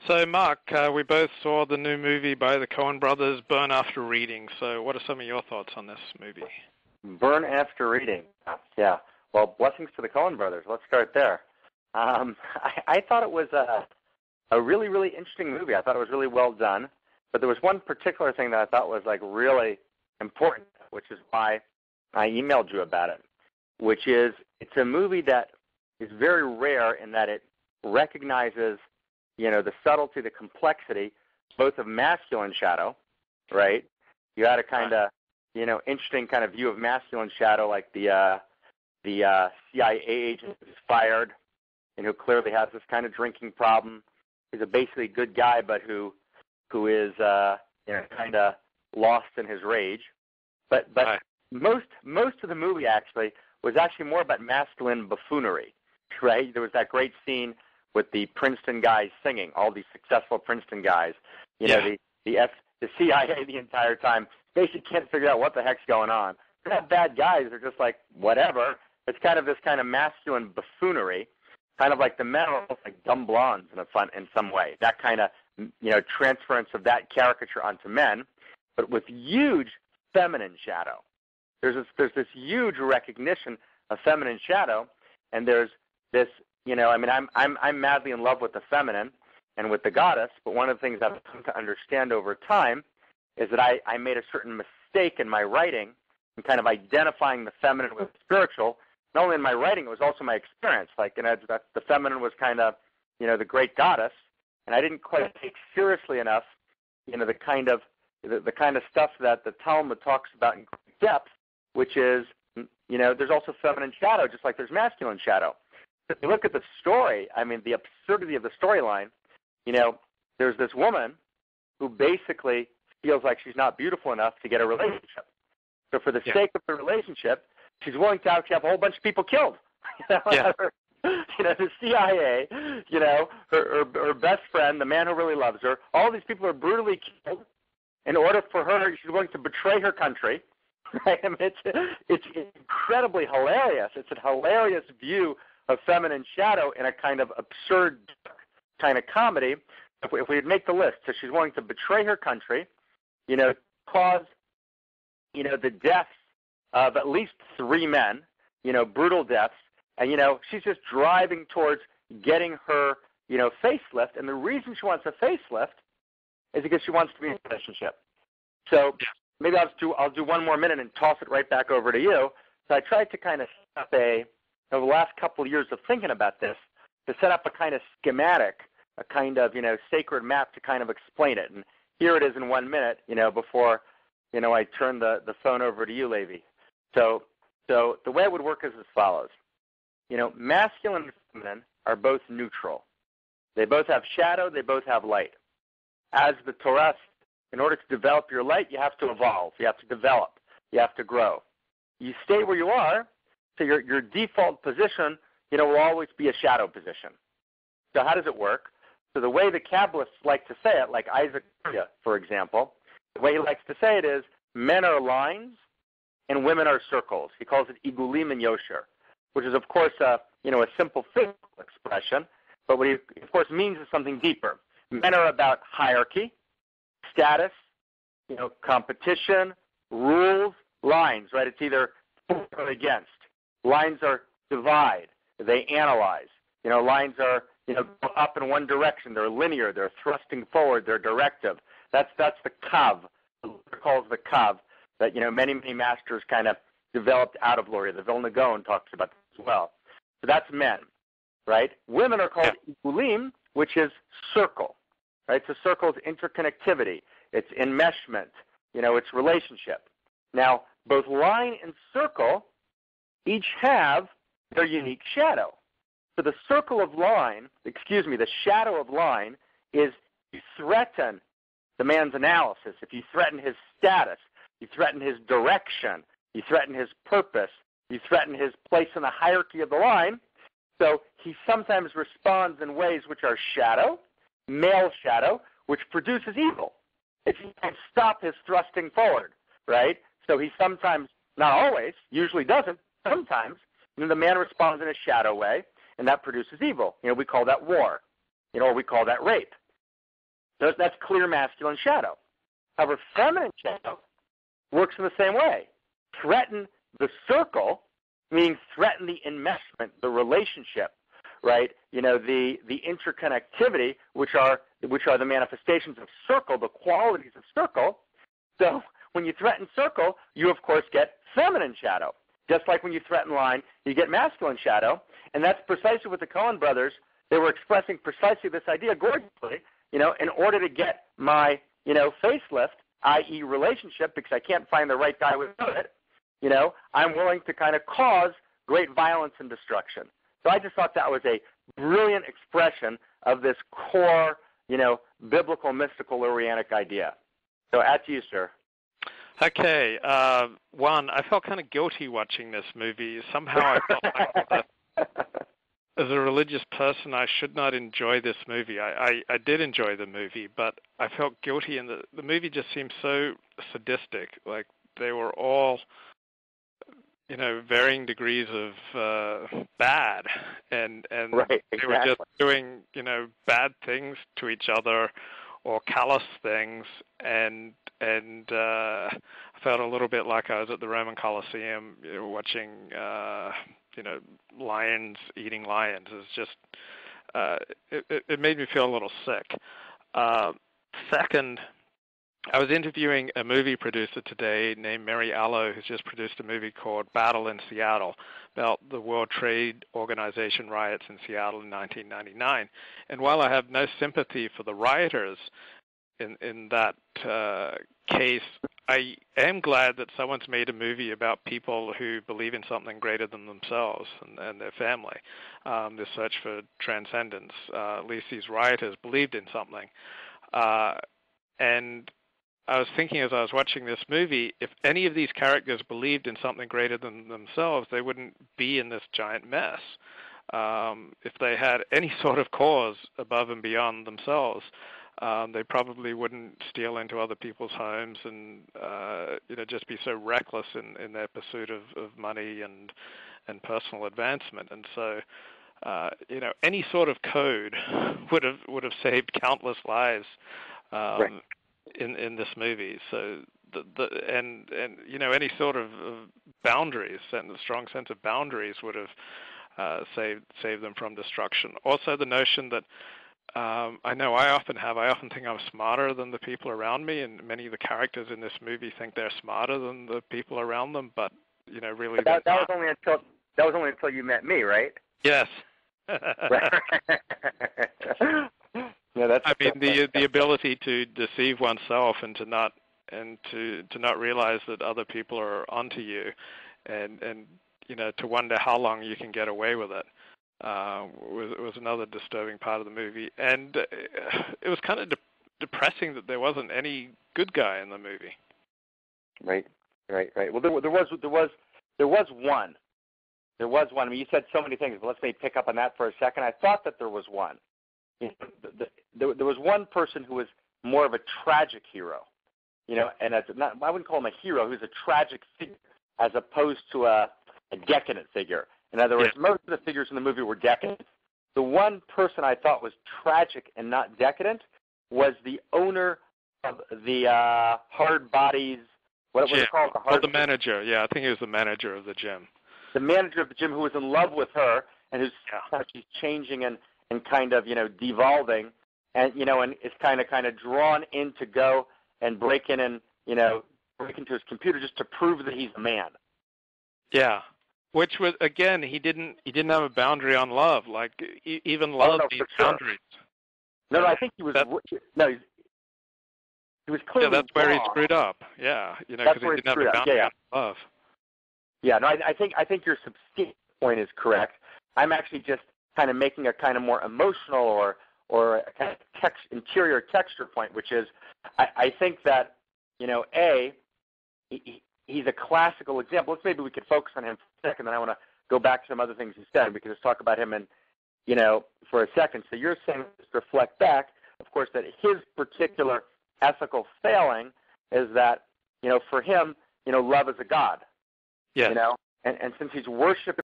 So, Mark, we both saw the new movie by the Coen brothers, Burn After Reading. So what are some of your thoughts on this movie? Burn After Reading. Yeah. Well, blessings to the Coen brothers. Let's start there. I thought it was a really, really interesting movie. I thought it was really well done. But there was one particular thing that I thought was like really important, which is why I emailed you about it, which is it's a movie that is very rare in that it recognizes, the subtlety, the complexity, both of masculine shadow, right? You had a kind of, interesting kind of view of masculine shadow, like the CIA agent who's fired and who clearly has this kind of drinking problem. He's a basically good guy, but who is kind of lost in his rage. But Right. most of the movie actually was actually more about masculine buffoonery, right? There was that great scene with the Princeton guys singing, all these successful Princeton guys. The CIA the entire time basically can't figure out what the heck's going on. They're not bad guys. They're just like, whatever. It's kind of this kind of masculine buffoonery, kind of like the men are almost like dumb blondes in some way. That kind of, transference of that caricature onto men, but with huge feminine shadow. There's this huge recognition of feminine shadow, and there's this, I'm madly in love with the feminine and with the goddess, but one of the things I've come to understand over time is that I made a certain mistake in my writing in kind of identifying the feminine with the spiritual. Not only in my writing, it was also my experience. Like, the feminine was kind of, the great goddess, and I didn't quite take seriously enough, the kind of stuff that the Talmud talks about in great depth, which is, there's also feminine shadow, just like there's masculine shadow. If you look at the story, the absurdity of the storyline, there's this woman who basically feels like she's not beautiful enough to get a relationship. So for the sake of the relationship, she's willing to actually have a whole bunch of people killed. The CIA, her best friend, the man who really loves her, all these people are brutally killed in order for her, she's willing to betray her country. Right? It's incredibly hilarious. It's a hilarious view of feminine shadow in a kind of absurd kind of comedy. If we would make the list, so she's willing to betray her country, cause, the deaths of at least 3 men, brutal deaths, and, she's just driving towards getting her, facelift, and the reason she wants a facelift is because she wants to be in a relationship. So maybe I'll do one more minute and toss it right back over to you. So I tried to kind of set up over the last couple of years of thinking about this, to set up a kind of schematic, a kind of, sacred map to kind of explain it. And here it is in 1 minute, before, I turn the phone over to you, Levi. So the way it would work is as follows. Masculine and feminine are both neutral. They both have shadow, they both have light. As the Torah, in order to develop your light, you have to evolve, you have to develop, you have to grow. You stay where you are, so your default position, will always be a shadow position. So how does it work? So the way the Kabbalists like to say it, like Isaac, for example, the way he likes to say it is, men are lines and women are circles. He calls it igulim and yosher, which is, of course, a simple physical expression, but what he, of course, means is something deeper. Men are about hierarchy, status, competition, rules, lines, right? It's either for or against. Lines are divide. They analyze. Lines are, go up in one direction. They're linear. They're thrusting forward. They're directive. That's the kav. The Lord calls the kav that, many, many masters kind of developed out of Luria. The Vilna Gaon talks about this as well. So that's men, right? Women are called igulim, which is circle, right? So circle is interconnectivity. It's enmeshment. It's relationship. Now, both line and circle each have their unique shadow. So the the shadow of line is you threaten the man's analysis. If you threaten his status, you threaten his direction, you threaten his purpose, you threaten his place in the hierarchy of the line. So he sometimes responds in ways which are shadow, male shadow, which produces evil. If you can stop his thrusting forward, right? So he sometimes, not always, usually doesn't, sometimes, the man responds in a shadow way, and that produces evil. We call that war, or we call that rape. That's clear masculine shadow. However, feminine shadow works in the same way. Threaten the circle, meaning threaten the enmeshment, the relationship, right? The interconnectivity, which are the manifestations of circle, the qualities of circle. So when you threaten circle, you of course get feminine shadow. Just like when you threaten line, you get masculine shadow. And that's precisely what the Coen brothers, they were expressing precisely this idea gorgeously. In order to get my, facelift, i.e. relationship, because I can't find the right guy without it, I'm willing to kind of cause great violence and destruction. So I just thought that was a brilliant expression of this core, biblical, mystical, Orianic idea. So at you, sir. Okay. One, I felt kind of guilty watching this movie. Somehow I felt like as a religious person, I should not enjoy this movie. I did enjoy the movie, but I felt guilty, and the movie just seemed so sadistic. Like they were all, varying degrees of bad, and right, exactly. They were just doing, bad things to each other or callous things, and I felt a little bit like I was at the Roman Colosseum, watching, lions eating lions. It's just, it made me feel a little sick. Second, I was interviewing a movie producer today named Mary Allo, who's just produced a movie called Battle in Seattle about the World Trade Organization riots in Seattle in 1999. And while I have no sympathy for the rioters in that case, I am glad that someone's made a movie about people who believe in something greater than themselves and their family, this search for transcendence. At least these rioters believed in something. And I was thinking as I was watching this movie, if any of these characters believed in something greater than themselves, they wouldn't be in this giant mess. If they had any sort of cause above and beyond themselves, they probably wouldn't steal into other people's homes and just be so reckless in their pursuit of money and personal advancement. And so any sort of code would have saved countless lives. Right. In this movie, so and any sort of boundaries and a strong sense of boundaries would have saved them from destruction. Also, the notion that I know I often think I'm smarter than the people around me, and many of the characters in this movie think they're smarter than the people around them, but really that was only until you met me, right? Yes. Yeah, the ability to deceive oneself and to not realize that other people are onto you, and to wonder how long you can get away with it, was another disturbing part of the movie. And it was kind of depressing that there wasn't any good guy in the movie. Right. Well, there was one. There was one. I mean, you said so many things, but let's maybe pick up on that for a second. I thought that there was one. There was one person who was more of a tragic hero, and I wouldn't call him a hero. He was a tragic figure as opposed to a decadent figure. In other words, most of the figures in the movie were decadent. The one person I thought was tragic and not decadent was the owner of the Hard Bodies. What was it called? The manager. Yeah, I think he was the manager of the gym. The manager of the gym who was in love with her and who's she's changing and kind of, devolving, and, and is kind of drawn in to go and break in and, break into his computer just to prove that he's a man. Yeah. Which was, again, he didn't have a boundary on love. Like, even love needs boundaries. No, I think he was, he was clearly that's where wrong. He screwed up. Yeah, because he didn't have a boundary on love. Yeah, no, I think your substantive point is correct. I'm actually just kind of making a kind of more emotional or a kind of interior texture point, which is I think that, he's a classical example. Maybe we could focus on him for a second, then I want to go back to some other things he said. We could just talk about him for a second. So you're saying, just reflect back, of course, that his particular ethical failing is that, for him, love is a god. Yeah. And since he's worshipping